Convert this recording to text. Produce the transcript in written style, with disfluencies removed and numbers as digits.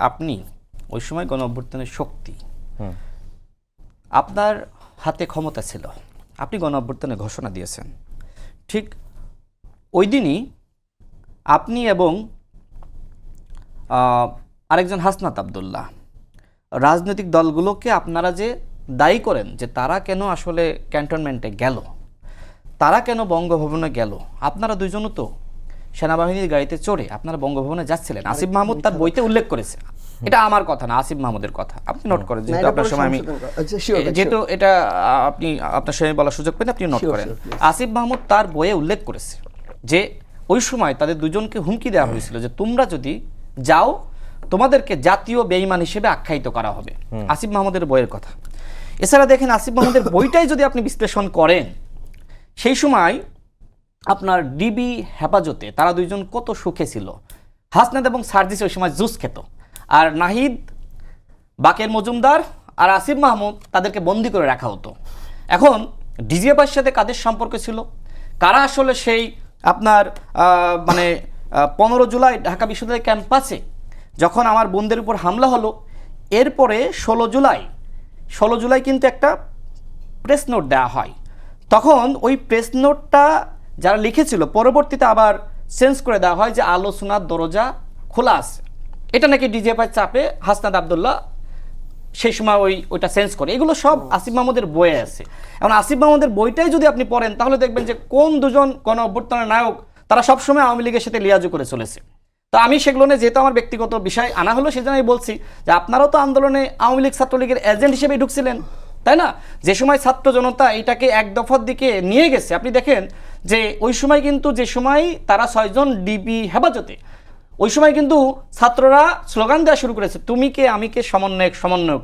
আপনি ওই সময় গণ অভ্যুত্থানের শক্তি, আপনার হাতে ক্ষমতা ছিল, আপনি গণ অভ্যুত্থানের ঘোষণা দিয়েছেন। ঠিক ওই দিনই আপনি এবং আরেকজন হাসনাত আবদুল্লাহ রাজনৈতিক দলগুলোকে আপনারা যে দায়ী করেন যে তারা কেন আসলে ক্যান্টনমেন্টে গেল, তারা কেন বঙ্গভবনে গেল, আপনারা দুইজনও তো সেনাবাহিনীর গাড়িতে চড়ে আপনারা বঙ্গভবনে যাচ্ছিলেন। আসিফ মাহমুদ তার বইতে উল্লেখ করেছে, এটা আমার কথা না, আসিফ মাহমুদের কথা। আপনি নোট করেন, যেহেতু আপনার সময় আমি যেহেতু এটা আপনি আপনার সময় বলার সুযোগ পেন, আপনি নোট করেন। আসিফ মাহমুদ তার বইয়ে উল্লেখ করেছে যে ওই সময় তাদের দুজনকে হুমকি দেওয়া হয়েছিল যে তোমরা যদি যাও তোমাদেরকে জাতীয় বেঈমান হিসেবে আখ্যায়িত করা হবে। আসিফ মাহমুদের বইয়ের কথা। এছাড়া দেখেন, আসিফ মাহমুদের বইটাই যদি আপনি বিশ্লেষণ করেন, সেই সময় আপনার ডিবি হেফাজতে তারা দুইজন কত সুখে ছিল। হাসনাত এবং সার্জিস ওই সময় জুস খেত, আর নাহিদ, বাকের মজুমদার আর আসিফ মাহমুদ তাদেরকে বন্দি করে রাখা হতো। এখন ডিজিএফআইয়ের সাথে কাদের সম্পর্ক ছিল, কারা আসলে সেই আপনার 15 জুলাই ঢাকা বিশ্ববিদ্যালয় ক্যাম্পাসে যখন আমার বোনদের উপর হামলা হলো, এরপরে 16 জুলাই কিন্তু একটা প্রেস নোট দেওয়া হয়। তখন ওই প্রেস নোটটা যারা লিখেছিল পরবর্তীতে আবার চেঞ্জ করে দেওয়া হয় যে আলোচনার দরজা খোলা আছে। এটা নাকি ডিজিএফআই চাপে হাসনাত আবদুল্লাহ সেই সময় ওইটা চেঞ্জ করে। এগুলো সব আসিফ মাহমুদের বইয়ে আছে। এখন আসিফ মাহমুদের বইটাই যদি আপনি পড়েন, তাহলে দেখবেন যে কোন দুজন গণ অভ্যুত্থানের নায়ক তারা সবসময় আওয়ামী লীগের সাথে লিয়াজু করে চলেছে। তো আমি সেগুলো নিয়ে, যেহেতু আমার ব্যক্তিগত বিষয় আনা হলো, সেজন্য আমি বলছি যে আপনারাও তো আন্দোলনে আওয়ামী লীগ ছাত্রলীগের এজেন্ট হিসেবে ঢুকছিলেন, তাই না? যে সময় ছাত্র জনতা এটাকে এক দফার দিকে নিয়ে গেছে, আপনি দেখেন যে ওই সময় কিন্তু, যে সময় তারা 6 জন ডিবি হেফাজতে, ওই সময় কিন্তু ছাত্ররা স্লোগান দেওয়া শুরু করেছে, তুমি কে আমি কে, সমন্বয়ক সমন্বয়ক।